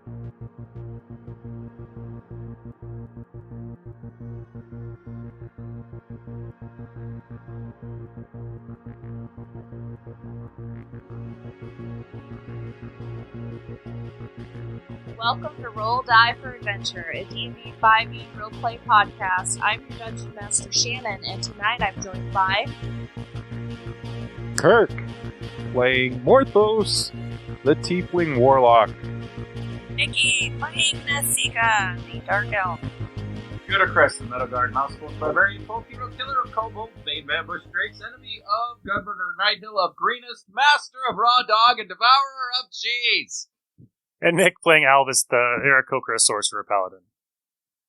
Welcome to Roll Die for Adventure, a D&D 5e roleplay podcast. I'm your Dungeon Master Shannon, and tonight I'm joined by... Kirk, playing Morthos, the Tiefling Warlock. Nikki, playing Nasika, the Dark Elf. Chris, the Meadow Guard, Mousefull Barbarian, Folk Hero, Killer of Kobolds, Main Ambush Drakes, Enemy of Governor Nighthill of Greenest, Master of Raw Dog, and Devourer of Cheese. And Nick playing Albus, the Aarakocra Sorcerer Paladin.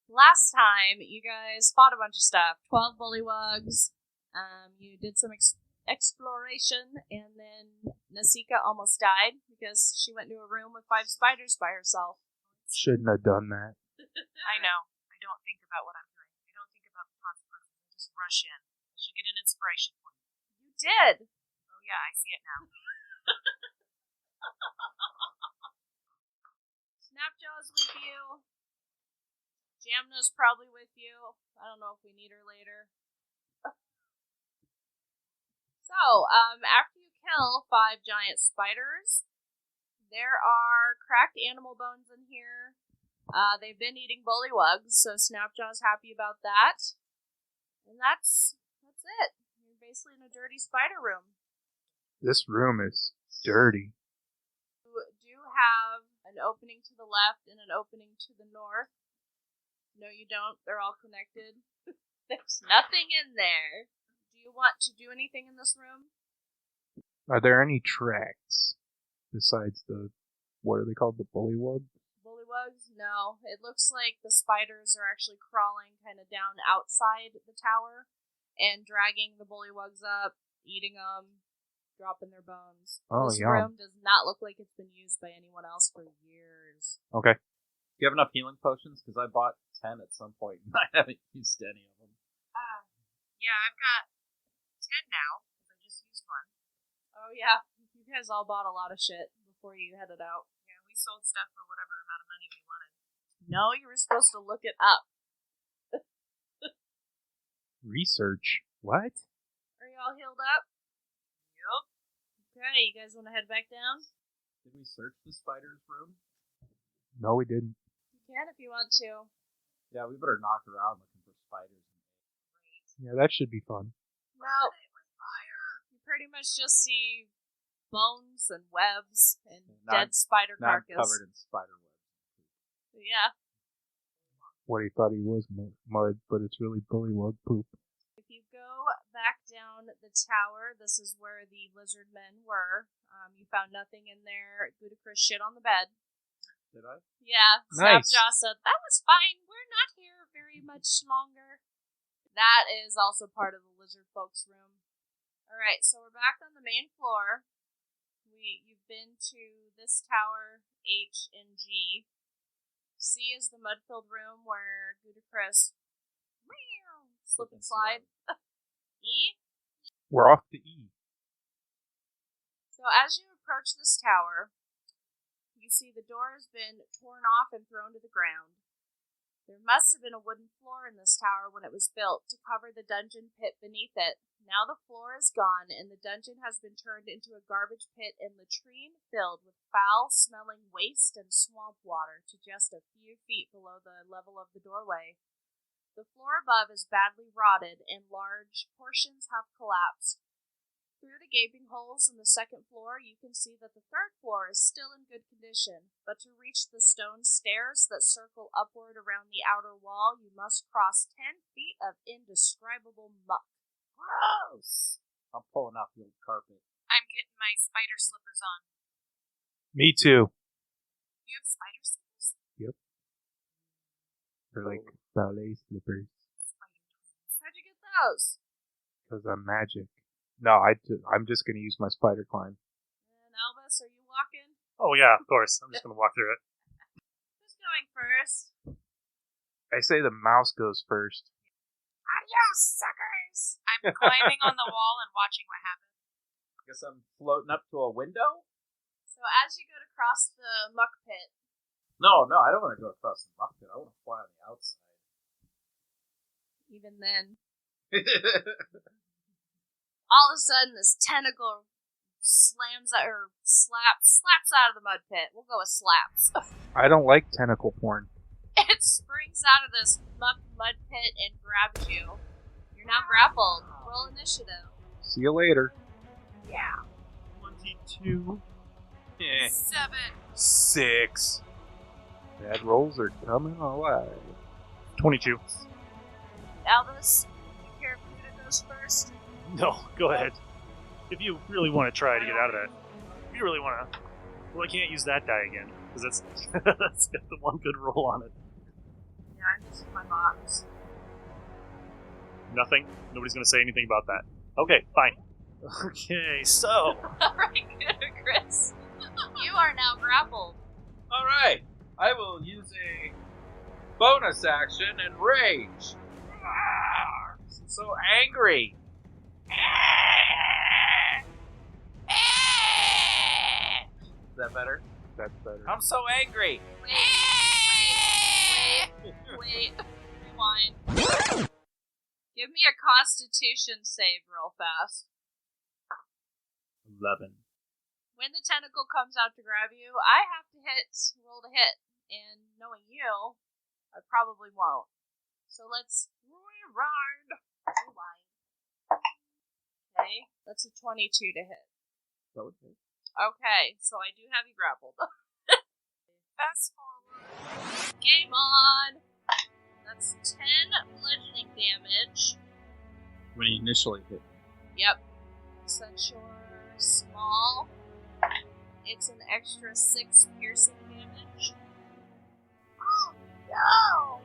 Last time, you guys fought a bunch of stuff. 12 bullywugs. You did some exploration, and then Nasika almost died because she went into a room with 5 spiders by herself. Shouldn't have done that. I know. I don't think about what I'm doing. I don't think about the consequences. I just rush in. I should get an inspiration point. You did! Oh yeah, I see it now. Snapjaw's with you. Jamna's probably with you. I don't know if we need her later. So, after you kill 5 giant spiders, there are cracked animal bones in here. They've been eating bullywugs, so Snapjaw's happy about that. And that's it. You're basically in a dirty spider room. This room is dirty. You do have an opening to the left and an opening to the north. No, you don't. They're all connected. There's nothing in there. Do you want to do anything in this room? Are there any tracks besides the, what are they called, the bullywug? Bullywugs? No. It looks like the spiders are actually crawling kind of down outside the tower and dragging the bullywugs up, eating them, dropping their bones. Oh, this yum. room does not look like it's been used by anyone else for years. Okay. Do you have enough healing potions? Because I bought 10 at some point, and I haven't used any of them. Yeah, I've got 10 now, because I just used one. Oh yeah, you guys all bought a lot of shit before you headed out. Yeah, we sold stuff for whatever amount of money we wanted. No, you were supposed to look it up. Research? What? Are you all healed up? Yep. Okay, you guys want to head back down? Did we search the spider's room? No, we didn't. You can if you want to. Yeah, we better knock around looking for spiders. Yeah, that should be fun. No. You pretty much just see bones and webs and dead spider Now I'm carcass. covered in spider webs. Yeah. What he thought he was mud, but it's really bullywug poop. If you go back down the tower, this is where the lizard men were. You found nothing in there. Ludicrous shit on the bed. Did I? Yeah, Nice. Snapjaw said, that was fine. We're not here very much longer. That is also part of the lizard folks' room. Alright, so we're back on the main floor. You've been to this tower, H and G. C is the mud-filled room where Ludicrous slip and slide. E? We're off to E. So as you approach this tower, you see the door has been torn off and thrown to the ground. There must have been a wooden floor in this tower when it was built to cover the dungeon pit beneath it. Now the floor is gone, and the dungeon has been turned into a garbage pit and latrine filled with foul-smelling waste and swamp water to just a few feet below the level of the doorway. The floor above is badly rotted, and large portions have collapsed. Through the gaping holes in the second floor, you can see that the third floor is still in good condition, but to reach the stone stairs that circle upward around the outer wall, you must cross 10 feet of indescribable muck. Gross! I'm pulling off the old carpet. I'm getting my spider slippers on. Me too. You have spider slippers? Yep. They're like ballet slippers. How'd you get those? Because I'm magic. No, I'm just going to use my spider climb. And Albus, are you walking? Oh yeah, of course. I'm just going to walk through it. Who's going first? I say the mouse goes first. Adios, suckers! I'm climbing on the wall and watching what happens. I guess I'm floating up to a window? So as you go to cross the muck pit, No, I don't want to go across the bucket. I want to fly on the outside. Even then, all of a sudden, this tentacle slaps out of the mud pit. We'll go with slaps. I don't like tentacle porn. It springs out of this mud pit and grabs you. You're now grappled. Roll initiative. See you later. Yeah. 22. 7. 6. Bad rolls are coming alive. 22. Albus, you care if Buddha goes first? No, go ahead. If you really want to try to get out of that. If you really want to... Well, I can't use that die again, because that's got the one good roll on it. Yeah, I'm using my box. Nothing? Nobody's going to say anything about that. Okay, fine. Okay, so... Alright, good, Chris. You are now grappled. Alright, I will use a bonus action and rage. I'm so angry. Is that better? That's better. I'm so angry. Wait. Rewind. Give me a constitution save real fast. 11. When the tentacle comes out to grab you, I have to roll to hit. And knowing you, I probably won't. So let's rewind. Okay, that's a 22 to hit. That would hit. Okay, so I do have you grappled. Fast forward. Game on! That's 10 bludgeoning damage. When he initially hit. Yep. Since you're small, it's an extra 6 piercing damage. Oh no!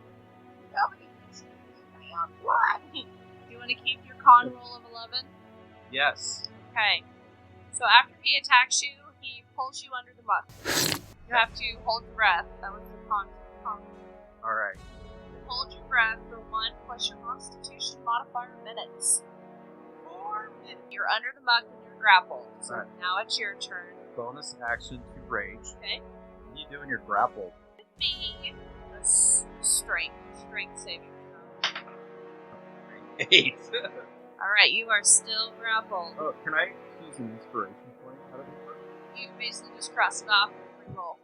Nobody needs to keep me on blood. Do you want to keep your con roll of 11? Yes. Okay. So after he attacks you, he pulls you under the muck. You have to hold your breath. That was the con. Alright. Hold your breath for 1 plus your constitution modifier minutes. 4 minutes. You're under the muck and you're grappled. So Alright. now it's your turn. Bonus action to rage. Okay. What are you doing? You're grappled. Be a strength saving throw. 8. Alright, you are still grappled. Oh, can I use an inspiration point out of it? You basically just cross it off and re-roll.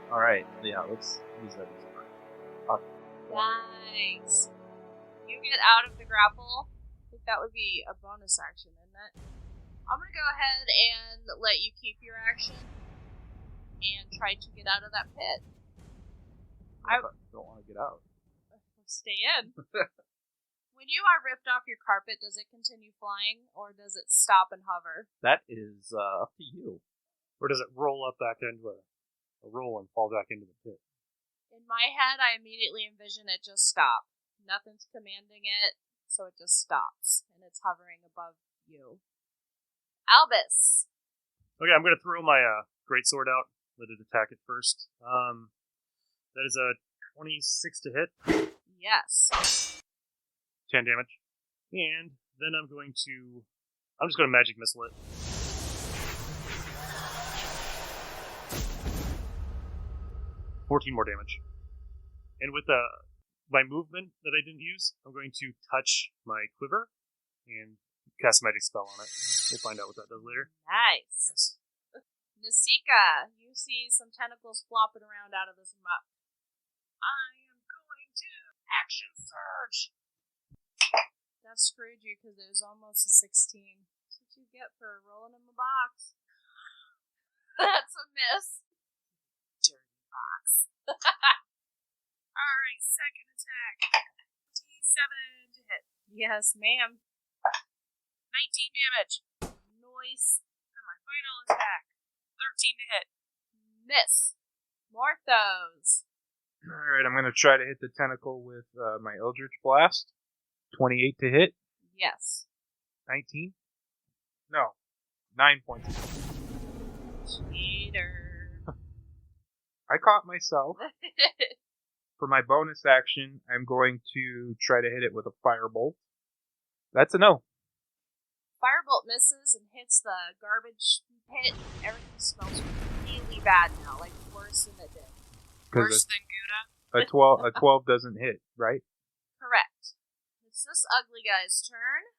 Alright, yeah, let's use that inspiration. Nice. You get out of the grapple. I think that would be a bonus action, isn't it? I'm gonna go ahead and let you keep your action and try to get out of that pit. I don't want to get out. Stay in. When you are ripped off your carpet, does it continue flying or does it stop and hover? That is up to you. Or does it roll up back into a roll and fall back into the pit? In my head, I immediately envision it just stop. Nothing's commanding it, so it just stops and it's hovering above you. Albus. Okay, I'm going to throw my greatsword out. Let it attack it first. That is a 26 to hit. Yes. 10 damage. And then I'm just going to magic missile it. $14 more damage. And with my movement that I didn't use, I'm going to touch my quiver and cast a magic spell on it. We'll find out what that does later. Nice. Nasika, you see some tentacles flopping around out of this muck. I am going to action surge. That screwed you because it was almost a 16. That's what you get for rolling in the box. That's a miss. Dirty box. Alright, second attack. 27 to hit. Yes, ma'am. 19 damage. Noise. And my final attack. 13 to hit. Miss. Morthos. Alright, I'm going to try to hit the tentacle with my Eldritch Blast. 28 to hit. Yes. 19? No. 9 points. Cheater. I caught myself. For my bonus action, I'm going to try to hit it with a firebolt. That's a no. Firebolt misses and hits the garbage pit. Everything smells really bad now, like worse than it did. Worse than Gouda? A 12 doesn't hit, right? Correct. It's this ugly guy's turn.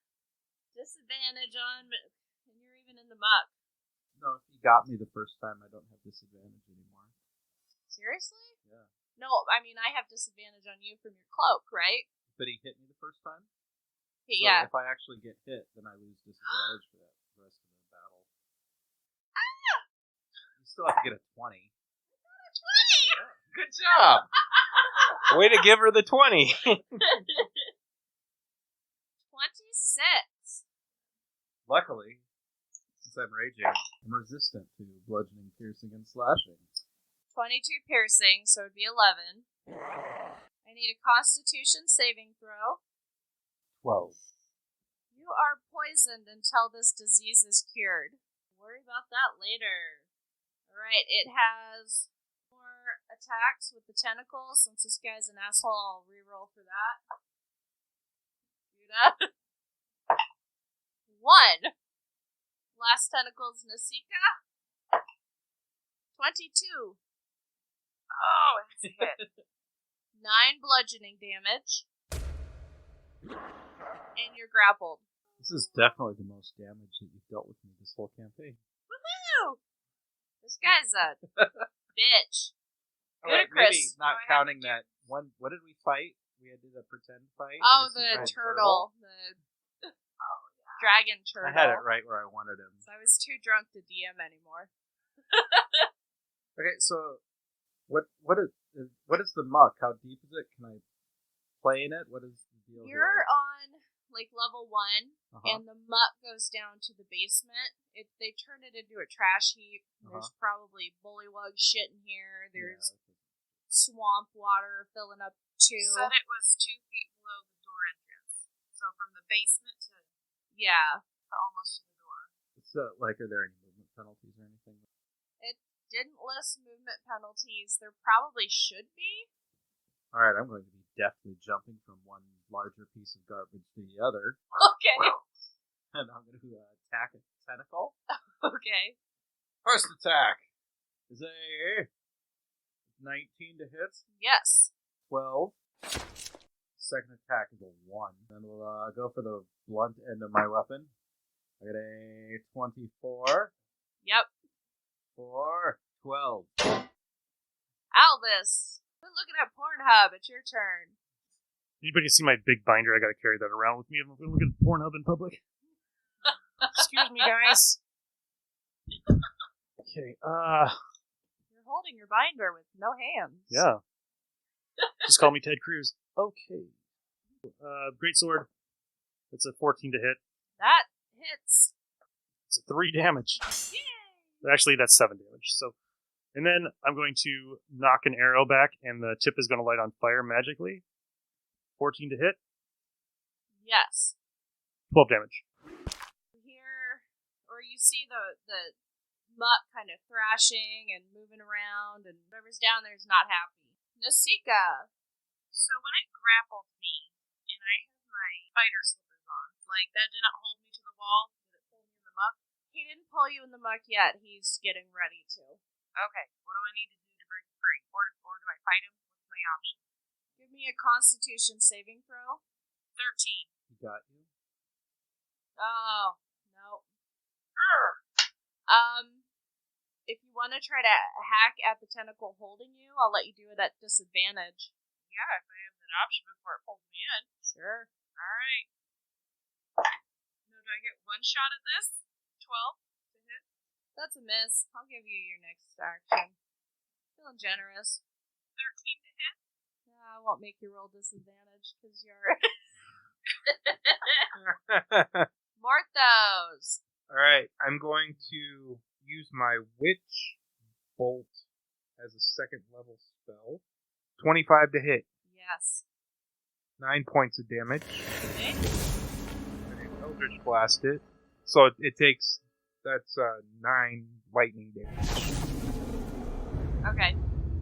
Disadvantage on, and you're even in the muck. No, if he got me the first time, I don't have disadvantage anymore. Seriously? Yeah. No, I mean, I have disadvantage on you from your cloak, right? But he hit me the first time? Yeah. So if I actually get hit, then I lose disadvantage for that the rest of the battle. You still have to get a 20. Yeah, good job! Way to give her the 20. 26. Luckily, since I'm raging, I'm resistant to bludgeoning, piercing, and slashing. 22 piercing, so it'd be 11. I need a Constitution saving throw. 12. You are poisoned until this disease is cured. Worry about that later. Alright, it has more attacks with the tentacles. Since this guy's an asshole, I'll reroll for that. Judah. 1. Last tentacles, Nasika. 22. Oh, it's a hit. 9 bludgeoning damage. And you're grappled. This is definitely the most damage that you've dealt with me this whole campaign. Woohoo! This guy's a bitch. Alright, Chris. maybe not counting that one. What did we fight? We had to do the pretend fight? Oh, Or the this is turtle. The dragon turtle. I had it right where I wanted him. So I was too drunk to DM anymore. Okay, so what is the muck? How deep is it? Can I play in it? What is the deal You're here? on like level 1, Uh-huh. and the muck goes down to the basement. They turn it into a trash heap. There's probably bullywug shit in here. There's swamp water filling up too. You said it was 2 feet below the door entrance. So from the basement to almost to the door. So, like, are there any movement penalties or anything? It didn't list movement penalties. There probably should be. Alright, I'm going to be deftly jumping from one larger piece of garbage to the other. Okay. And I'm going to attack a tentacle. Okay. First attack is a 19 to hit. Yes. 12. Second attack is a 1. Then we'll go for the blunt end of my weapon. I get a 24. Yep. 4. 12. Albus, quit looking at Pornhub. It's your turn. Anybody see my big binder? I gotta carry that around with me. I'm gonna look at Pornhub in public. Excuse me, guys. Okay, You're holding your binder with no hands. yeah. Just call me Ted Cruz. Okay. Greatsword. It's a 14 to hit. That hits. It's a 3 damage. Yay! Actually, that's 7 damage. So, and then I'm going to knock an arrow back, and the tip is going to light on fire magically. 14 to hit. Yes. 12 damage. You see the muck kind of thrashing and moving around, and whoever's down there is not happy. Nasika. So when it grappled me, and I had my spider slippers on, like, that did not hold me to the wall? Did it pull me in the muck? He didn't pull you in the muck yet. He's getting ready to. Okay, what do I need to do to break free? Or do I fight him? What's my option? Give me a Constitution saving throw. 13. He got you? Oh, no. If you want to try to hack at the tentacle holding you, I'll let you do it at disadvantage. Yeah, if I have that option before it pulls me in. Sure. Alright. Now, do I get one shot at this? 12 to hit? That's a miss. I'll give you your next action. Feeling generous. 13 to hit? Yeah, I won't make you roll disadvantage because you're... Morthos. Alright, I'm going to use my Witch Bolt as a second level spell. 25 to hit. Yes. 9 points of damage. Okay. And Eldritch Blast it. So it takes, that's 9 lightning damage. Okay.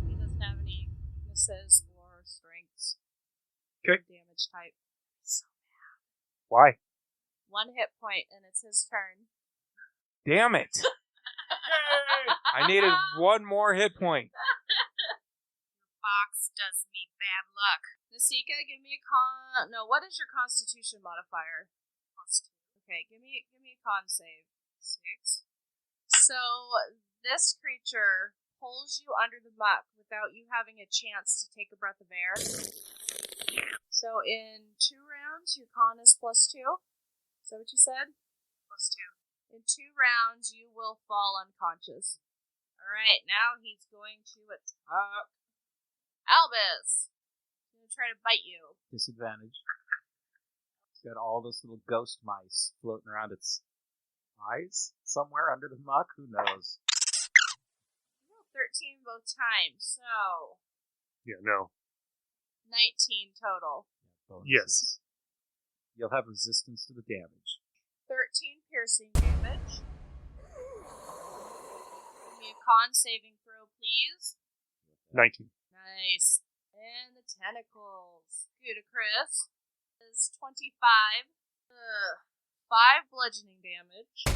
He doesn't have any weaknesses or strengths. Okay. Damage type. So Why? 1 hit point, and it's his turn. Damn it! I needed 1 more hit point. Sika, give me a con. No, what is your Constitution modifier? +2. Okay, give me a con save. 6. So this creature pulls you under the muck without you having a chance to take a breath of air. So in 2 rounds, your con is +2. Is that what you said? +2. In 2 rounds, you will fall unconscious. Alright, now he's going to attack Albus. He's going to try to bite you. Disadvantage. It's got all those little ghost mice floating around its eyes somewhere under the muck. Who knows? 13 both times, so Yeah, no. 19 total. Yes. You'll have resistance to the damage. 13 piercing damage. Give me a con saving throw, please. 19. Nice. And the tentacles. Ludicrous is 25. 5 bludgeoning damage.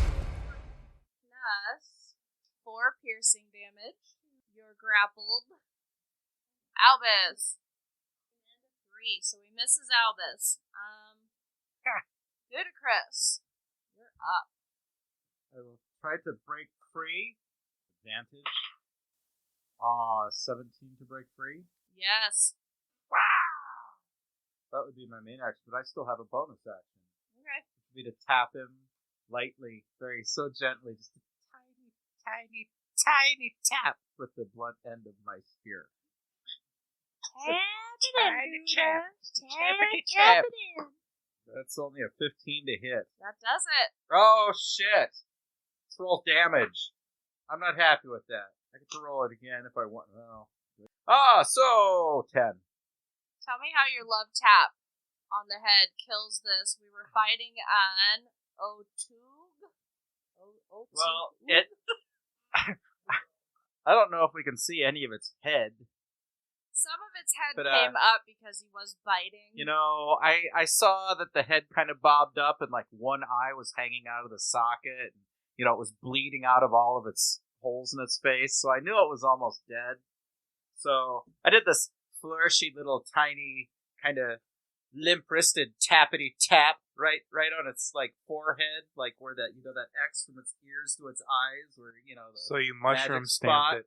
Plus 4 piercing damage. You're grappled. Albus. And a 3, so he misses Albus. Ludicrous. You're up. I will try to break free. Advantage. 17 to break free. Yes. Wow! That would be my main action, but I still have a bonus action. Okay. Which would be to tap him lightly, so gently, just a tiny tap with the blunt end of my spear. Tap. That's only a 15 to hit. That does it. Oh, shit! Let's roll damage. I'm not happy with that. I get to roll it again if I want. Oh. So 10. Tell me how your love tap on the head kills this. We were fighting on Otug. Well, it... I don't know if we can see any of its head. Some of its head But, came up because he was biting. You know, I saw that the head kind of bobbed up and like one eye was hanging out of the socket. And, you know, it was bleeding out of all of its holes in its face, so I knew it was almost dead. So I did this flourishy little tiny kind of limp-wristed tappity tap right on its like forehead, like where that, you know, that X from its ears to its eyes, where, you know, the So you mushroom magic spot. stamped it.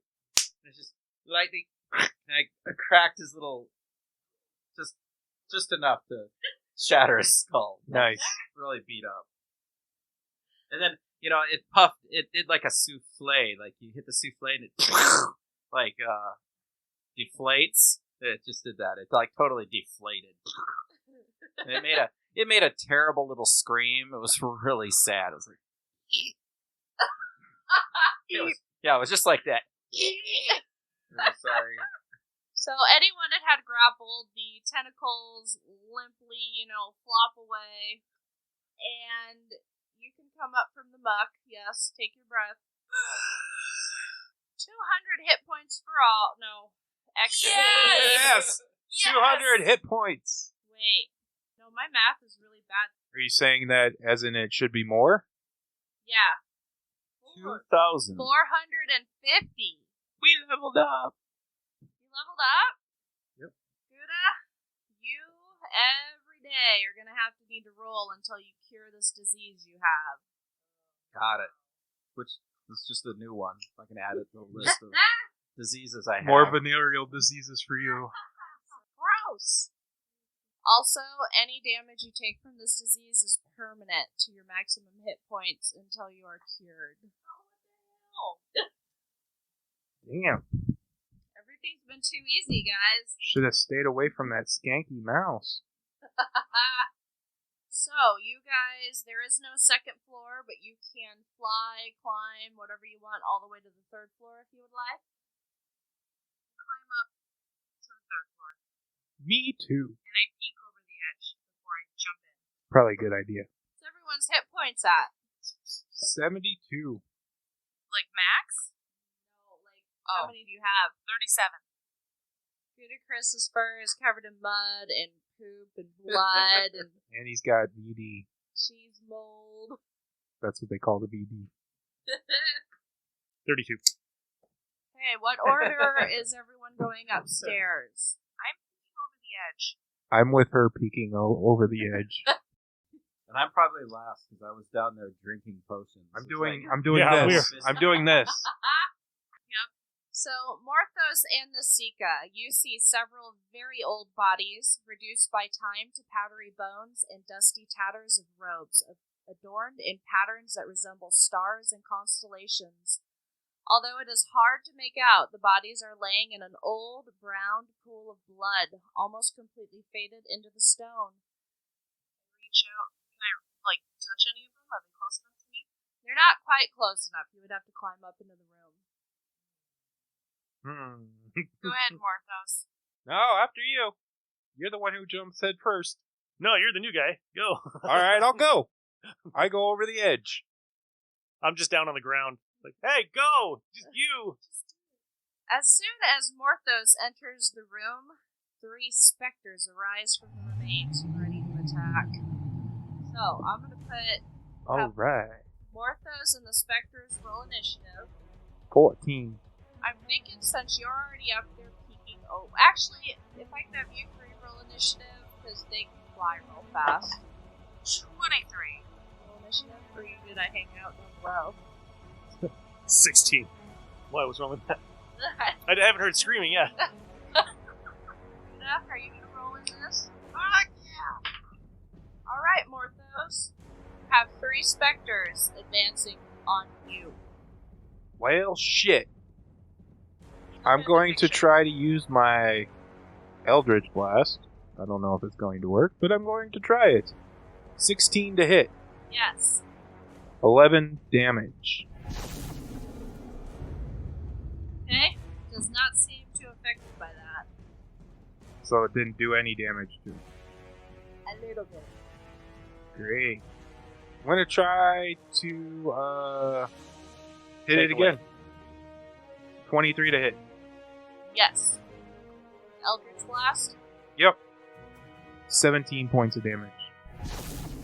And it's just lightly, and I cracked his little, just enough to shatter his skull. Nice. Really beat up. And then, you know, it puffed, it did like a souffle, like you hit the souffle and it like deflates. It just did that. It like totally deflated. And it made a terrible little scream. It was really sad. It was like it was just like that. I'm sorry. So anyone that had grappled, the tentacles limply, you know, flop away. And you can come up from the muck. Yes, take your breath. 200 hit points for all. No. Extra. Yes! 200 hit points. Wait. No, my math is really bad. Are you saying that as in it should be more? Yeah. 2,000. 450. We leveled up. You leveled up? Yep. Gouda, you every day are going to have to need to roll until you cure this disease you have. Got it. Which is just a new one. I can add it to the list of diseases I have. More venereal diseases for you. Gross. Also, any damage you take from this disease is permanent to your maximum hit points until you are cured. Oh, Damn. everything's been too easy, guys. Should have stayed away from that skanky mouse. So, you guys, there is no second floor, but you can fly, climb, whatever you want, all the way to the 3rd floor if you would like. Climb up to the 3rd floor, Me too. and I peek over the edge before I jump in. Probably a good idea. What's everyone's hit points at? 72. Like Maxx? No, like, how many do you have? 37. Chris's fur is covered in mud and poop and blood and And he's got VD. cheese mold. That's what they call the VD. 32. Hey, what order is everyone going upstairs? I'm peeking over the edge. I'm with her peeking over the edge. And I'm probably last because I was down there drinking potions. I'm It's doing Yeah, this. I'm doing this. So, Morthos and Nasika, you see several very old bodies, reduced by time to powdery bones and dusty tatters of robes, adorned in patterns that resemble stars and constellations. Although it is hard to make out, the bodies are laying in an old, brown pool of blood, almost completely faded into the stone. Reach out. Can I, touch any of them? Are they close enough to me? They're not quite close enough. You would have to climb up into the room. Go ahead, Morthos. No, after you. You're the one who jumps head first. No, you're the new guy. Go. All right, I'll go. I go over the edge. I'm just down on the ground. Like, hey, go! Just you! As soon as Morthos enters the room, 3 specters arise from the remains, ready to attack. So, I'm going to put All right. Morthos and the specters roll initiative. 14. I'm thinking since you're already up there peeking... Oh, actually, if I can have you 3 roll initiative, because they can fly real fast. 23. Roll initiative, or did I hang out down low? 16. What was wrong with that? I haven't heard screaming yet. Enough? Are you going to roll in this? Yeah! Alright, Morthos. You have 3 specters advancing on you. Well, shit. I'm going to try to use my Eldritch Blast. I don't know if it's going to work, but I'm going to try it. 16 to hit. Yes. 11 damage. Okay. Does not seem too affected by that. So it didn't do any damage to me. A little bit. Great. I'm going to try to hit it Take away. again. 23 to hit. Yes. Eldritch Blast. Yep. 17 points of damage.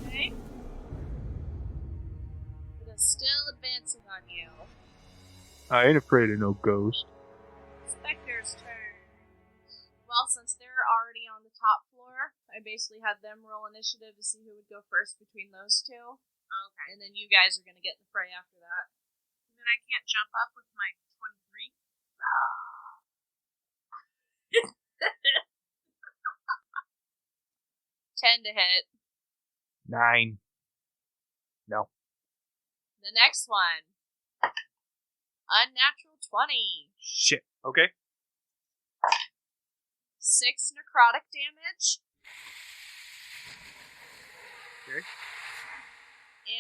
Okay. It is still advancing on you. I ain't afraid of no ghost. Spectre's turn. Well, since they're already on the top floor, I basically had them roll initiative to see who would go first between those 2. Okay. And then you guys are going to get the fray after that. And then I can't jump up with my 23. 10 to hit. 9. No. The next one. Unnatural 20. Shit. Okay. 6 necrotic damage. Okay.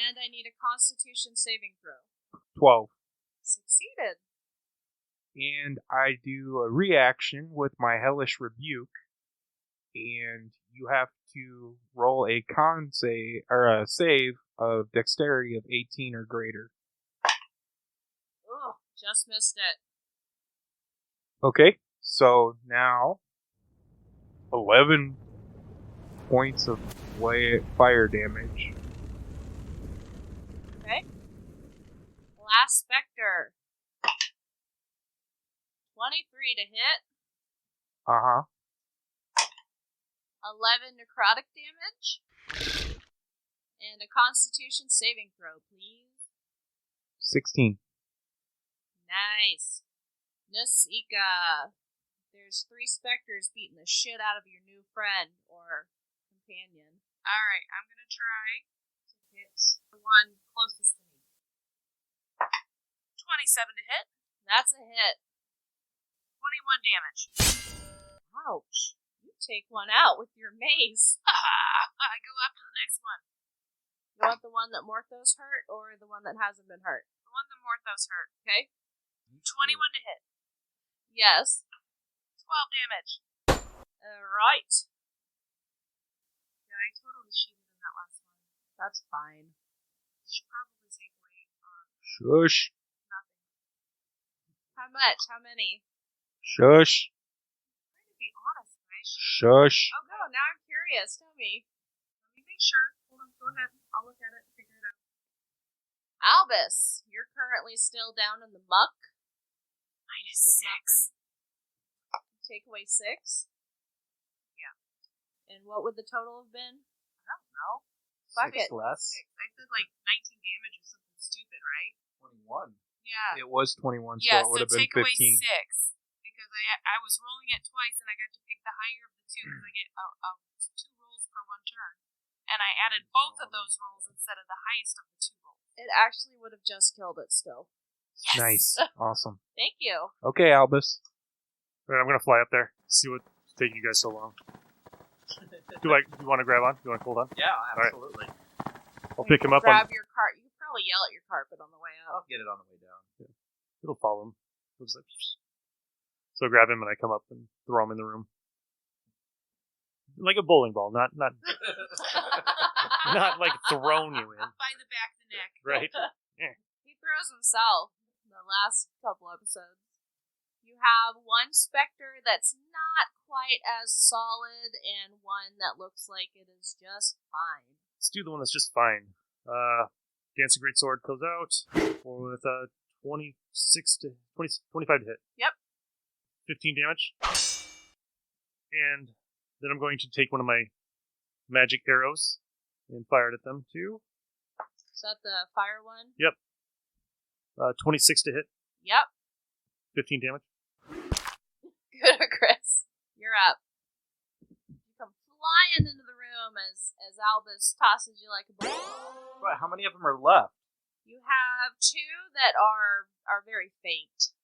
And I need a constitution saving throw. 12. Succeeded. And I do a reaction with my Hellish Rebuke. And you have to roll a con save, or a save of dexterity of 18 or greater. Ugh, just missed it. Okay, so now 11 points of fire damage. Okay. Last specter. 23 to hit. Uh-huh. 11 necrotic damage. And a constitution saving throw, please. 16. Nice. Nasika. There's 3 specters beating the shit out of your new friend or companion. Alright, I'm gonna try to hit the one closest to me. 27 to hit. That's a hit. 21 damage. Ouch. You take one out with your mace. I go up to the next one. You want the one that Morthos hurt or the one that hasn't been hurt? The one that Morthos hurt. Okay? 21 to hit. Yes. 12 damage. Alright. Yeah, I totally cheated in that last one. That's fine. Should probably take away Shush. nothing. How much? How many? Shush. I'm trying to be honest, guys. Shush. Oh, no, now I'm curious. Tell me. Let me make sure. Hold on, go ahead. I'll look at it and figure it out. Albus, you're currently still down in the muck. Minus Still 6. nothing. Take away 6. Yeah. And what would the total have been? I don't know. Fuck Six it. less. I said like 19 damage or something stupid, right? 21. Yeah. It was 21, so Yeah, it would so have been take away 15. 6. Because I was rolling it twice and I got to pick the higher of the two because I get 2 rolls per 1 turn. And I added both of those rolls instead of the highest of the 2 rolls. It actually would have just killed it still. Yes! Nice. Awesome. Thank you. Okay, Albus. All right, I'm gonna fly up there. See what's taking you guys so long. Do you want to grab on? Do you want to hold on? Yeah, right. absolutely. I'll pick him up. Grab your cart. You could probably yell at your carpet on the way up. I'll get it on the way down. It'll follow him. It'll just like, so I grab him and I come up and throw him in the room. Like a bowling ball, not not like thrown you in. By the back of the neck. Right. He throws himself in the last couple episodes. You have one specter that's not quite as solid and one that looks like it is just fine. Let's do the one that's just fine. Dancing Greatsword goes out with 25 to hit. Yep. 15 damage. And then I'm going to take one of my magic arrows and fire it at them too. Is that the fire one? 26 to hit, Yep. 15 damage. Good, Chris. You're up. You come flying into the room as Albus tosses you like a ball. Right, how many of them are left? You have 2 that are very faint.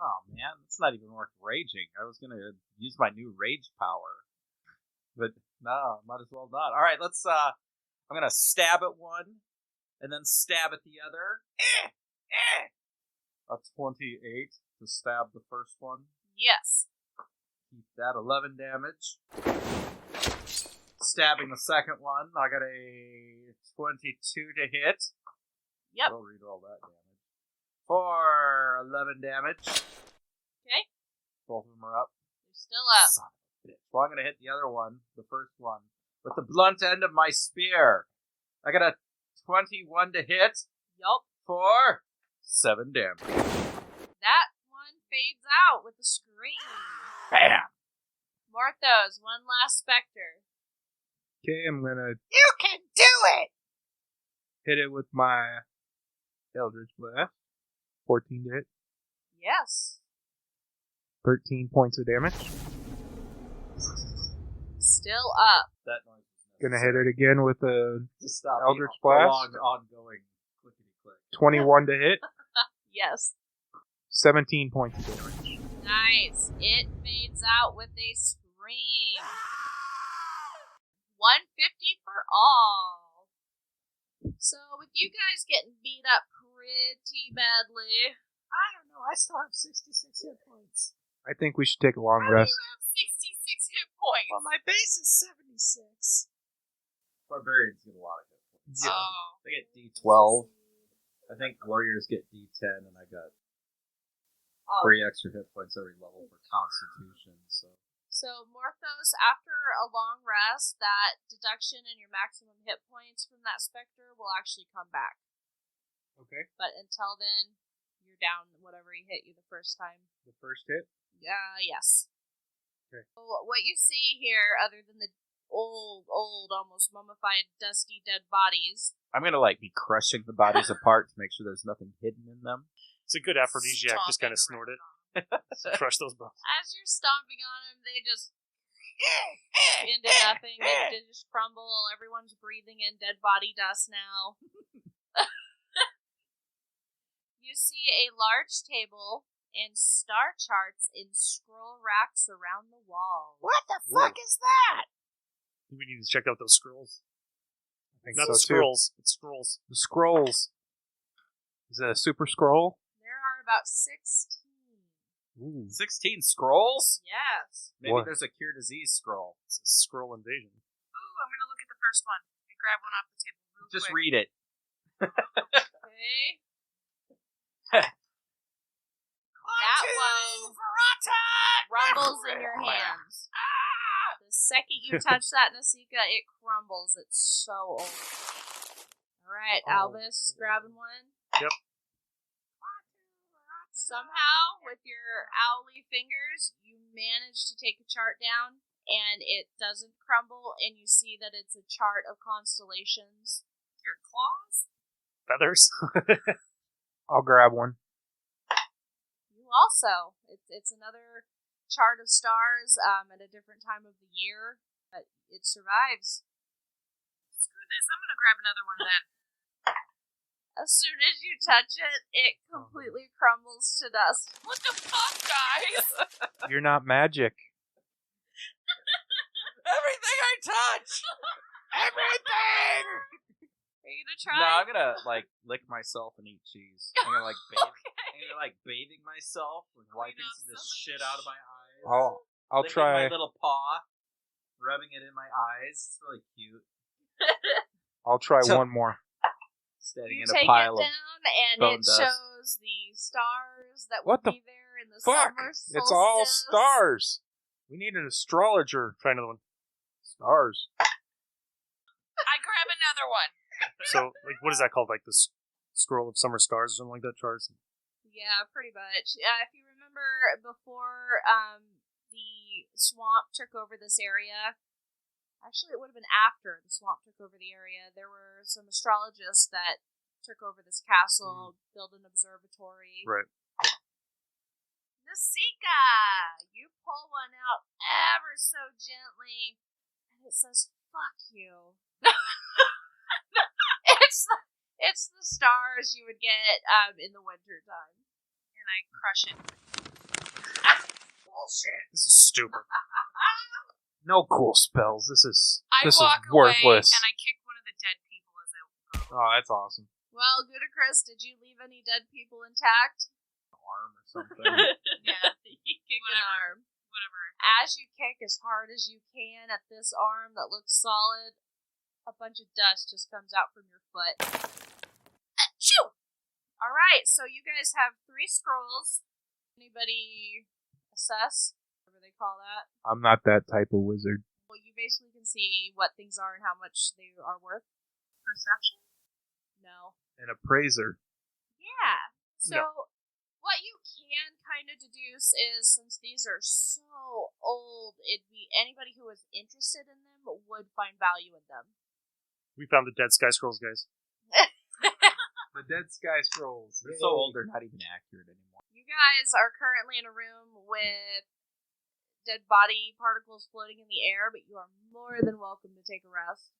Oh man, it's not even worth raging. I was gonna use my new rage power, but no, might as well not. All right, let's. I'm gonna stab at one, and then stab at the other. A 28 to stab the first one. Yes. Keep that 11 damage. Stabbing the second one, I got a 22 to hit. Yep. I'll read all that damage. For 11 damage. Okay. Both of them are up. You're still up. Son of a bitch. Well, I'm going to hit the other one, the first one, with the blunt end of my spear. I got a 21 to hit. Yup. For 7 damage. That one fades out with a scream. Bam! Morthos, one last specter. Okay, I'm gonna You can do it! hit it with my Eldritch Blast. 14 to hit. Yes. 13 points of damage. Still up. That noise is Gonna hit it again with a to stop Eldritch the Blast. prolonged, ongoing clickety-click. 21 to hit. Yes. 17 points of damage. Nice. It fades out with a scream. 150 for all. So, with you guys getting beat up pretty badly, I don't know. I still have 66 hit points. I think we should take a long How do rest. you have 66 hit points? Well, my base is 76. Barbarians get a lot of hit points. Oh. They get D12. I think warriors get D10, and I got 3 extra hit points every level for Constitution. So, Morthos, after a long rest, that deduction in your maximum hit points from that specter will actually come back. Okay. But until then, you're down whatever he hit you the first time. The first hit. Yes. Okay. So what you see here, other than the old, almost mummified, dusty, dead bodies, I'm gonna be crushing the bodies apart to make sure there's nothing hidden in them. It's a good aphrodisiac. Just kind of Stomping snort it. Crush those bones. as you're stomping on them, they just into nothing. They just crumble. Everyone's breathing in dead body dust now. You see a large table and star charts in scroll racks around the wall. What the fuck is that? We need to check out those scrolls. I think Not so the too. scrolls. It's scrolls. The scrolls. Is it a super scroll? There are about 16. Ooh. 16 scrolls? Yes. Maybe What? there's a cure disease scroll. It's a scroll invasion. Ooh, I'm gonna look at the first one. I grab one off the table real Just quick. read it. Okay. That one rumbles in your hands. The second you touch that, Nasika, it crumbles. It's so old. Alright, Albus, grabbing one. Yep. Somehow, with your owly fingers, you manage to take a chart down and it doesn't crumble, and you see that it's a chart of constellations. Your claws? Feathers. I'll grab one. You also. It's another chart of stars at a different time of the year, but it survives. Screw this. I'm going to grab another one then. As soon as you touch it, it completely crumbles to dust. What the fuck, guys? You're not magic. Everything I touch! Everything! Are you gonna try? No, I'm gonna, lick myself and eat cheese. I'm gonna, bathe. Okay. I'm gonna, bathing myself and wiping off some of this some of shit the out of my eyes. I'll Licking try. my little paw, rubbing it in my eyes. It's really cute. I'll try So- one more. Standing You in a take pile it of down, and bone it dust. shows the stars that What will the be there in the Fuck! summer solstice. It's all stars. We need an astrologer. Try another one. Stars. I grab another one. So, what is that called? Like the scroll of summer stars or something like that, Charles? Yeah, pretty much. If you remember before the swamp took over this area, actually it would have been after the swamp took over the area, there were some astrologists that took over this castle, built an observatory. Right. Nasika! You pull one out ever so gently, and it says, "Fuck you." It's the stars you would get in the winter time. And I crush it. Bullshit. This is stupid. No cool spells. This is I walk worthless. away and I kick one of the dead people as I go. Oh, that's awesome. Well, Ludacris, did you leave any dead people intact? Arm or something. Yeah. You kick an arm. Whatever. As you kick as hard as you can at this arm that looks solid, a bunch of dust just comes out from your foot. Achoo! Alright, so you guys have 3 scrolls. Anybody assess? Whatever they call that. I'm not that type of wizard. Well, you basically can see what things are and how much they are worth. Perception? No. An appraiser. Yeah. So, what you can kind of deduce is, since these are so old, it'd be anybody who was interested in them would find value in them. We found the dead sky scrolls, guys. The Dead Sky Scrolls. They're so old, they're not even accurate anymore. You guys are currently in a room with dead body particles floating in the air, but you are more than welcome to take a rest.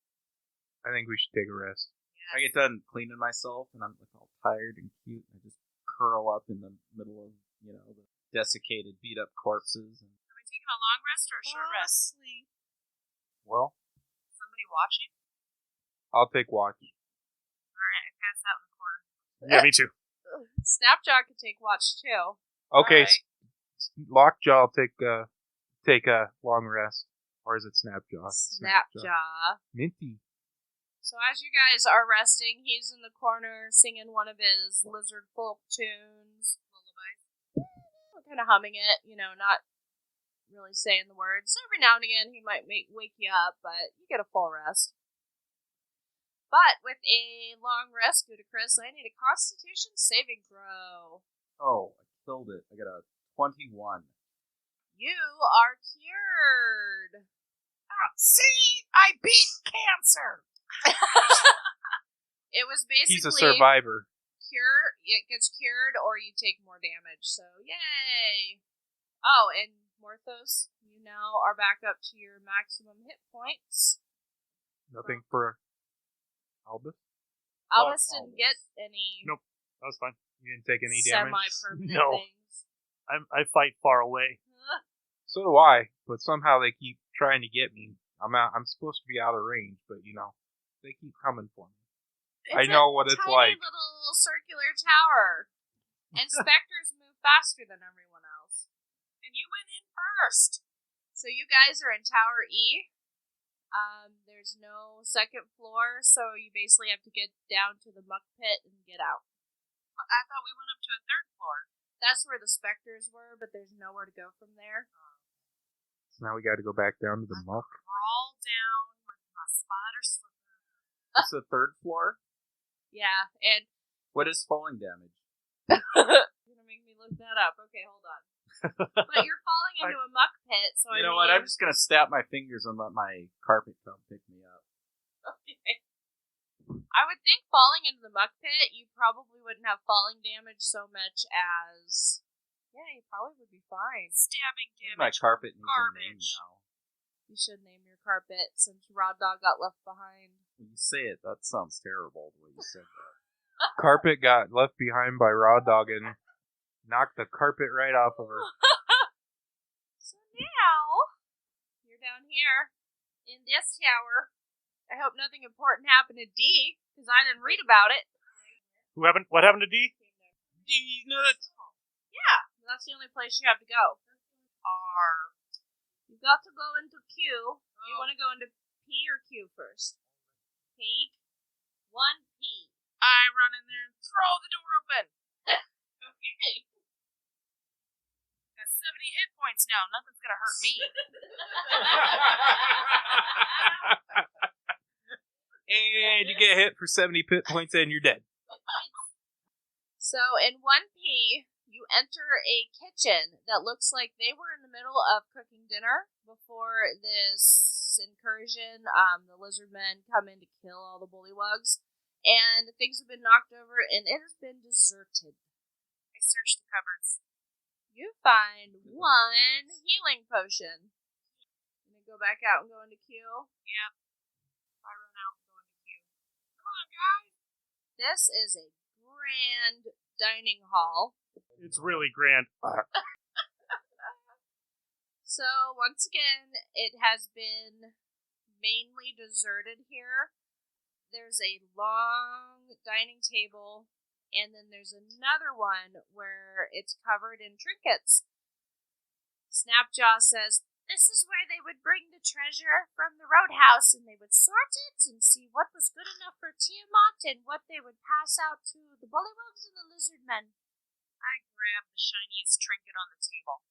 I think we should take a rest. I get done cleaning myself, and I'm all tired and cute, and I just curl up in the middle of, the desiccated, beat-up corpses. And Are we taking a long rest or a short rest? Sleep. Well, Somebody watching? I'll take watch. Alright, I pass out in the corner. Yeah, me too. Snapjaw could take watch too. Okay, Alright. Lockjaw will take a long rest. Or is it Snapjaw? Snapjaw. Minty. So as you guys are resting, he's in the corner singing one of his lizard folk tunes. Lullaby. Kind of humming it, not really saying the words. So every now and again he might wake you up, but you get a full rest. But with a long rest, Ludacris, I need a Constitution saving throw. oh, I killed it. I got a 21. You are cured. See, I beat cancer. It was basically He's a survivor. cure. It gets cured, or you take more damage. So yay! Oh, and Morthos, you now are back up to your maximum hit points. Nothing for Albus? Albus didn't get any Nope. That was fine. You didn't take any damage? semi-permanent No. things. I fight far away. So do I, but somehow they keep trying to get me. I'm supposed to be out of range, but they keep coming for me. I know what it's Tiny like. little circular tower. And specters move faster than everyone else. And you went in first. So you guys are in Tower E. There's no second floor, so you basically have to get down to the muck pit and get out. I thought we went up to a 3rd floor. That's where the specters were, but there's nowhere to go from there. So now we got to go back down to the muck. Crawl down with my spider slipper. It's the 3rd floor? Yeah, and What is falling damage? you're gonna make me look that up. Okay, hold on. But you're falling into a muck pit, so You know what? I'm just gonna snap my fingers and let my carpet come pick me up. Okay. I would think falling into the muck pit, you probably wouldn't have falling damage so much as... Yeah, you probably would be fine. Stabbing damage. My carpet needs a name Garbage. now. You should name your carpet since Raw Dog got left behind. When you say it, that sounds terrible the way you said that. Carpet got left behind by Raw Dog and knocked the carpet right off of her. So now, you're down here in this tower. I hope nothing important happened to D, because I didn't read about it. What happened to D? D nuts. Yeah, that's the only place you have to go. R. You've got to go into Q. You want to go into P or Q first? P? 1P. I run in there and throw the door open. Okay. Got 70 hit points now. Nothing's gonna hurt me. And you get hit for 70 pit points and you're dead. So in 1P, you enter a kitchen that looks like they were in the middle of cooking dinner before this incursion. The lizard men come in to kill all the bullywugs, and things have been knocked over, and it has been deserted. I search the cupboards. You find one healing potion. You gonna go back out and go into Q? Yep. I run out and go into queue. Come on, guys. This is a grand dining hall. It's really grand. So, once again, it has been mainly deserted here. There's a long dining table, and then there's another one where it's covered in trinkets. Snapjaw says, "This is where they would bring the treasure from the roadhouse, and they would sort it and see what was good enough for Tiamat and what they would pass out to the bullywugs and the lizard men." I grab the shiniest trinket on the table.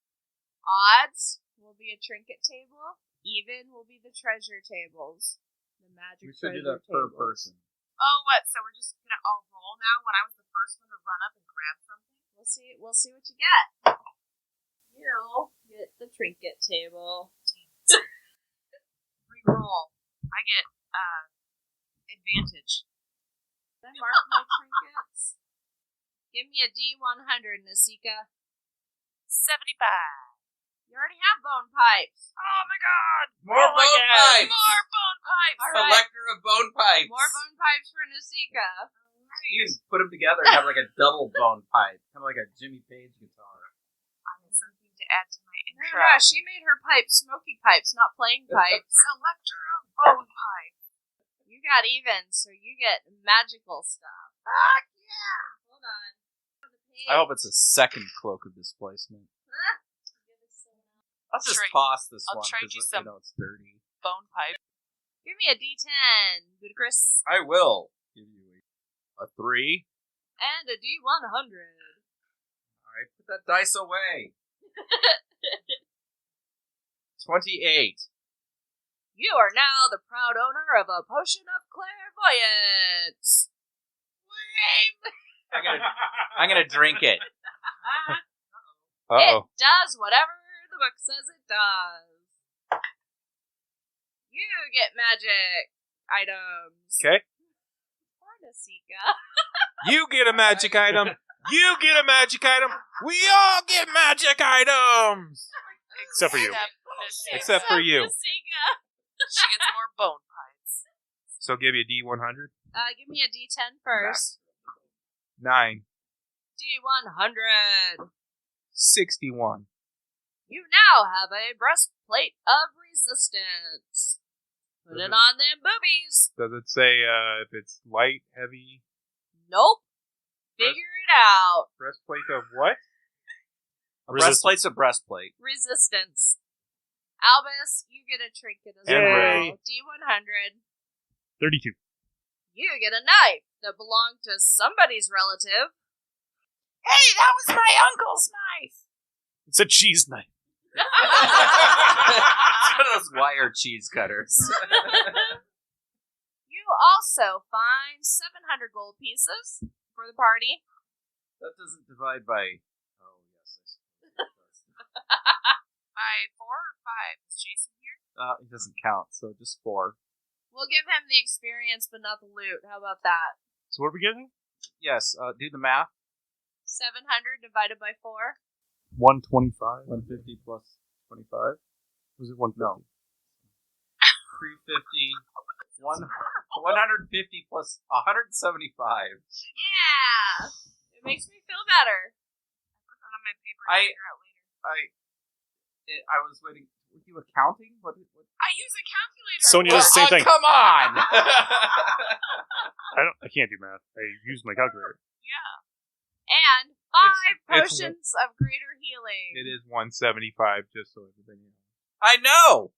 Odds will be a trinket table. Even will be the treasure tables. The magic We should do treasure that per tables. person. Oh, what? So we're just gonna all roll now when I was the first one to run up and grab something? We'll see what you get. You'll get the trinket table. Reroll. I get advantage. Did I mark my trinkets? Give me a D100, Nasika. 75. You already have bone pipes. Oh my god! More bone pipes! More bone pipes! All right. Collector of bone pipes! More bone pipes for Nasika. You can put them together and have like a double bone pipe. Kind of like a Jimmy Page guitar. I have something to add to my No, intro. no, she made her pipes smoky pipes, not playing pipes. Collector of bone pipes. You got even, so you get magical stuff. Fuck yeah! Hold on. I hope it's a second cloak of displacement. I'll just Trade- toss this I'll one trade because you some- it's dirty. Bone pipe. Give me a D10, Ludicrous, I will give you a 3. and a D100. Alright, put that dice away. 28. You are now the proud owner of a potion of clairvoyance. I'm gonna drink it. Uh-oh. It does whatever the book says it does. You get magic items. Okay. Or Nasika. You get a magic item. You get a magic item. We all get magic items. Except for you. Except for you. Nasika. She gets more bone pipes. So give you a D100. Give me a D10 first. 9. D100. 61. You now have a breastplate of resistance. Put it on them boobies. Does it say if it's light, heavy? Nope. Figure it out. Breastplate of what? A breastplate's a breastplate. Resistance. Albus, you get a trinket as Yay. well. D100. 32. You get a knife that belonged to somebody's relative. Hey, that was my uncle's knife. It's a cheese knife. It's one of those wire cheese cutters. You also find 700 gold pieces for the party. That doesn't divide by... Oh, yes. I suppose it does. By 4 or 5? Is Jason here? It doesn't count, so just 4. We'll give him the experience, but not the loot. How about that? So what are we getting? Yes, do the math. 700 divided by 4. 125. 150 plus 25. Was it 150? No. 350. 150 plus 175. Yeah! It makes me feel better. I put that on my paper I- and figure out later. I was waiting. Were you accounting? What? I use a calculator. Sonia does the same thing. Come on! I can't do math. I used my calculator. Yeah. And 5 It's- potions of greater healing. It is 175, just so everybody knows. I know.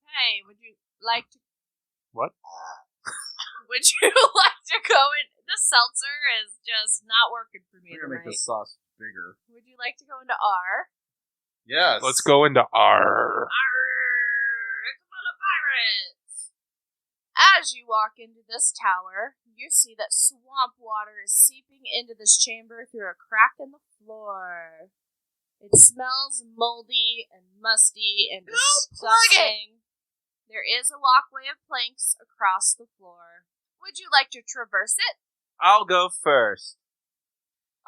Hey, would you like to... What? Would you like to go in... The seltzer is just not working for me We're gonna make tonight. this sauce bigger. Would you like to go into R? Yes. Let's go into R. Arrgh, it's full of pirates! As you walk into this tower, you see that swamp water is seeping into this chamber through a crack in the floor. It smells moldy and musty and disgusting. There is a walkway of planks across the floor. Would you like to traverse it? I'll go first.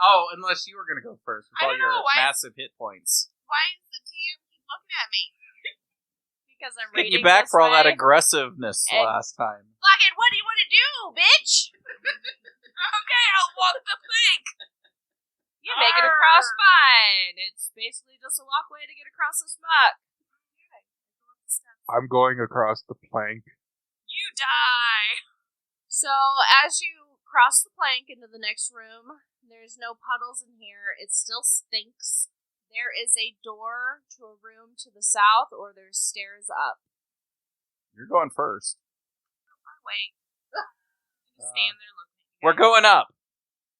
Oh, unless you were gonna go first with I all don't your know, why- massive hit points. Why is the DM keep looking at me? Because I'm Getting reading you back this for all that way. aggressiveness And- last time. Fucking, what do you want to do, bitch? Okay, I'll walk the plank. You make it across Arrgh. fine. It's basically just a walkway to get across this muck. I'm going across the plank. You die. So, as you cross the plank into the next room, there's no puddles in here. It still stinks. There is a door to a room to the south, or there's stairs up. You're going first. Wait. Just stand there looking at you We're guys. going up.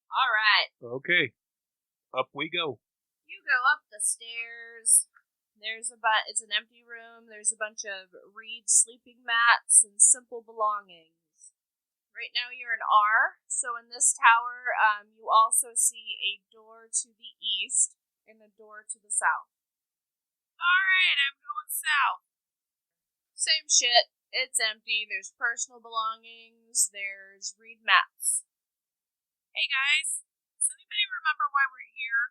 All right. Okay. Up we go. You go up the stairs. There's it's an empty room. There's a bunch of reed sleeping mats and simple belongings. Right now you're in R, so in this tower, you also see a door to the east and a door to the south. Alright, I'm going south. Same shit. It's empty. There's personal belongings. There's reed mats. Hey guys, does anybody remember why we're here?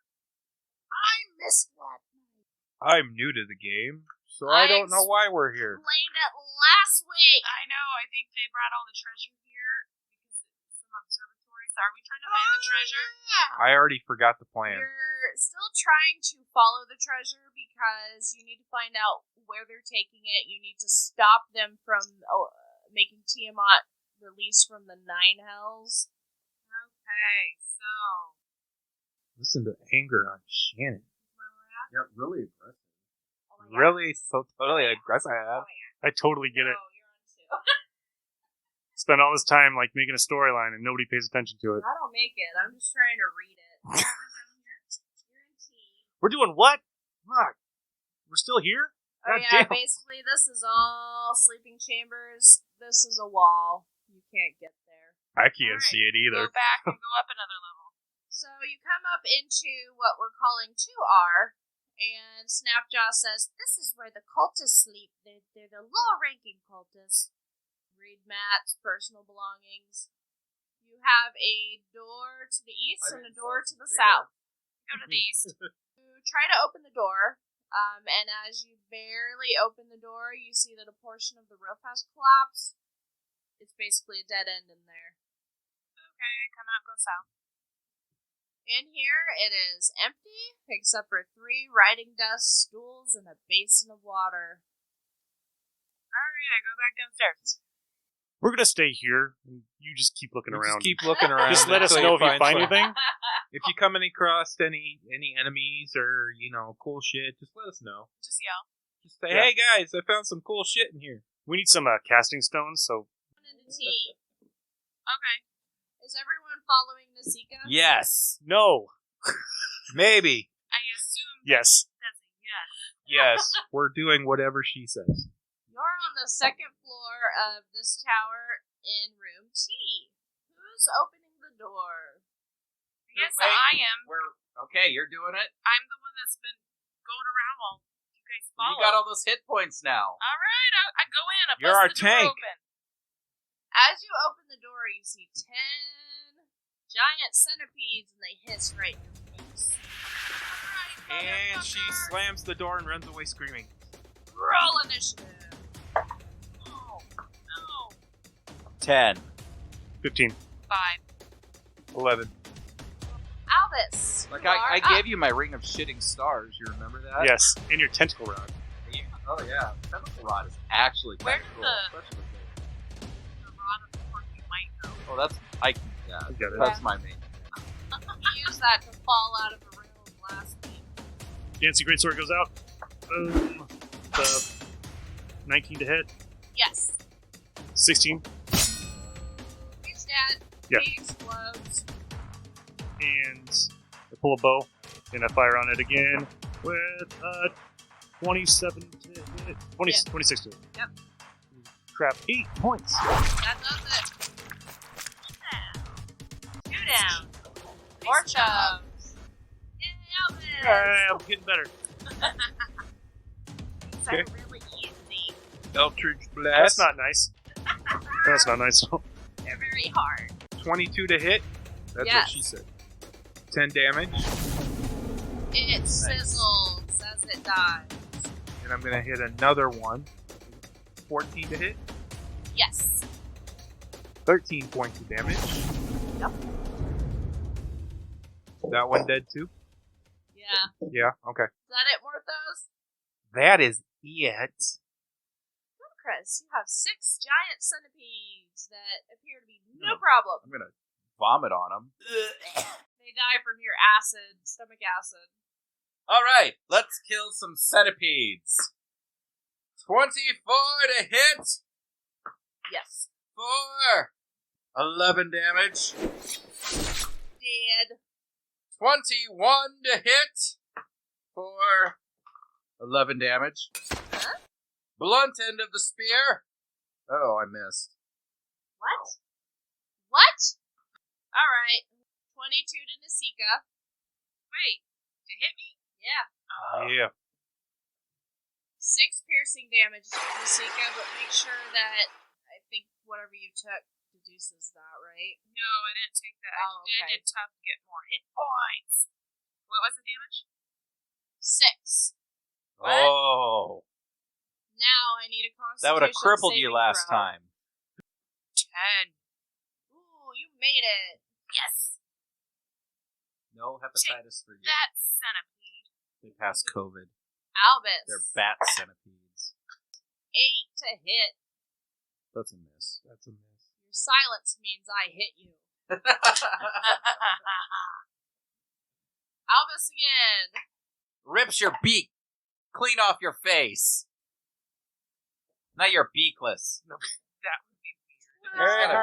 I missed that night. I'm new to the game, so I don't know why we're here. Explained it last week. I know, I think they brought all the treasure here because it's some observatories. Are we trying to find the treasure? I already forgot the plan. You're still trying to follow the treasure because you need to find out where they're taking it. You need to stop them from making Tiamat release from the 9 hells. Okay, so Listen to the anger on Shannon. where we're at? Yeah, really aggressive. Oh my God. Really, so totally aggressive. I totally get No, it. you're on 2. Spend all this time like making a storyline and nobody pays attention to it. I don't make it. I'm just trying to read it. You're in T. We're doing what? Fuck. We're still here? Oh God yeah, damn. basically this is all sleeping chambers. This is a wall. You can't get there. I can't Alright, see it either. Go back and go up another level. So you come up into what we're calling 2R, and Snapjaw says, "This is where the cultists sleep. They're the low-ranking cultists. Reed mats, personal belongings. You have a door to the east and a door to the south. Go to the east. You try to open the door, and as you barely open the door, you see that a portion of the roof has collapsed. It's basically a dead end in there. Okay, I come out and go south. In here, it is empty, except for 3 writing desks, stools, and a basin of water. Alright, I go back downstairs. We're gonna stay here, and you just keep looking You around. Just keep looking around. Just let us until know if you find some- anything. If you come across any enemies or cool shit, just let us know. Just yell. Just say, Yeah. hey guys, I found some cool shit in here. We need some casting stones, so Into T. Okay. Is everyone following Nasika? Yes. no. Maybe. I assume Yes. that's a yes. Yes, we're doing whatever she says. You're on the 2nd floor of this tower in room T. Who's opening the door? Yes, Wait. I am. Okay, you're doing it. I'm the one that's been going around while you guys follow. You got all those hit points now. All right, I go in. I You're bust our the door tank. open. As you open the door, you see 10 giant centipedes, and they hiss right in your face. All right, And she slams the door and runs away screaming. Roll initiative. Oh, no. 10. 15. 5. 11. Albus. Like you are I up. gave you my ring of shitting stars. You remember that? Yes, in your tentacle rod. Yeah. Oh yeah. Tentacle rod is actually Where kind of did cool. the- Especially with The rod of the porky might go. Oh, that's yeah. You got it. That's my main. You used that to fall out of a room last week. Dancy Greatsword goes out. Boom. 19 to hit. Yes. 16. He's dead. Yeah. He explodes. And I pull a bow and I fire on it again with 27 to hit. 26 to hit. Yep. Crap. 8 points. That does it. Two down. More chubs. Yay, Albus. I'm getting better. These are really easy. Eldritch That's Blast. not nice. That's not nice. They're very hard. 22 to hit. That's Yes. what she said. 10 damage. It sizzles as it dies. And I'm going to hit another one. 14 to hit. Yes. 13 points of damage. Yep. That one dead too? Yeah. Yeah, okay. Is that it, Morthos? That is it. Chris, you have 6 giant centipedes that appear to be no No. problem. I'm gonna vomit on them. They die from your acid, stomach acid. All right, let's kill some centipedes. 24 to hit Yes. for 11 damage. Dead. 21 to hit for 11 damage. Huh? Blunt end of the spear. Oh, I missed. What? What? Alright. 22 to Nasika. Wait, to hit me? Yeah. Yeah. 6 piercing damage to Nasika, but make sure that I think whatever you took deduces that, right? No, I didn't take that. Oh, I okay. did tough to get more hit points. What was the damage? 6. What? Oh, Now I need a constitution that would have crippled you saving last throw. time. 10. Ooh, you made it. Yes! No hepatitis for you. That centipede. They passed COVID. Albus. They're bat centipedes. 8 to hit. That's a miss. That's a miss. Your silence means I hit you. Albus again. Rips your beak clean off your face. Now you're beakless. That would be weird. It's got a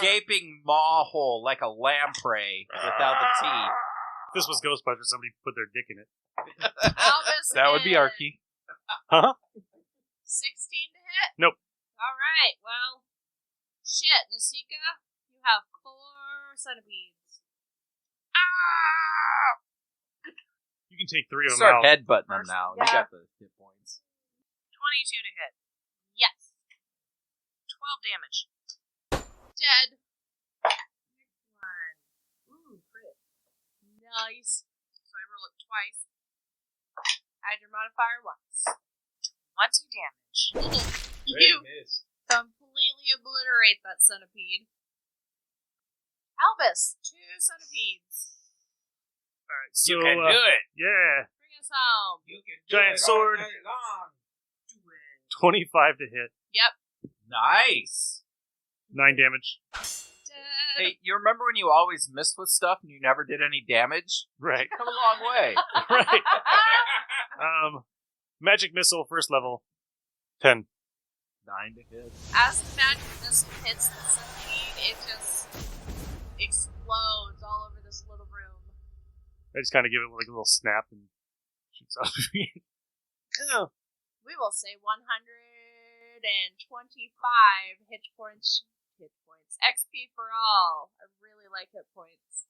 gaping maw hole like a lamprey without the teeth. If this was Ghostbusters, somebody put their dick in it. Albus That would be again. Arky. 16 to hit? Nope. Alright, well. Shit, Nasika, you have 4 centipedes. Ah! You can take 3 of them Start out. headbutting them First- now. yeah. You got the hit points. 22 to hit. Yes. 12 damage. Dead. Next one. Ooh, crit. Nice. So I roll it twice. Add your modifier once. 20 damage. You completely obliterate that centipede. Albus, 2 centipedes. Alright, so, You can do it. yeah. Bring us home. You can Giant sword. 25 to hit. Yep. Nice. 9 damage. Dead. Hey, you remember when you always missed with stuff and you never did any damage? Right. Come a long way. Right. Magic missile, first level. 10. 9 to hit. As the magic missile hits the centipede, it just explodes all over this little room. I just kind of give it like a little snap and shoots out of me. Yeah. We will say 125 hit points. XP for all. I really like hit points.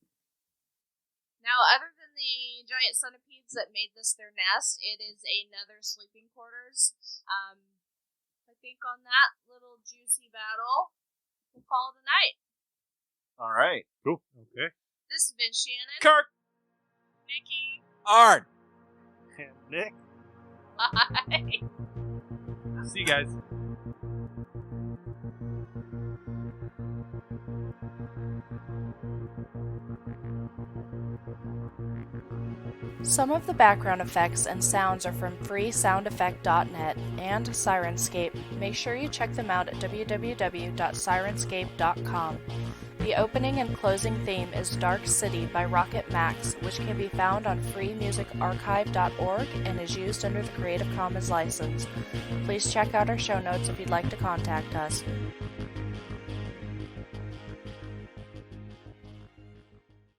Now, other than the giant centipedes that made this their nest, it is another sleeping quarters. I think on that little juicy battle, we'll call it a night. All right. Cool. Okay. This has been Shannon. Kirk. Nikki. Arn. And Nick. Bye. See you guys. Some of the background effects and sounds are from freesoundeffect.net and Syrinscape. Make sure you check them out at www.syrinscape.com. The opening and closing theme is Dark City by Rockit Maxx, which can be found on freemusicarchive.org and is used under the Creative Commons license. Please check out our show notes if you'd like to contact us.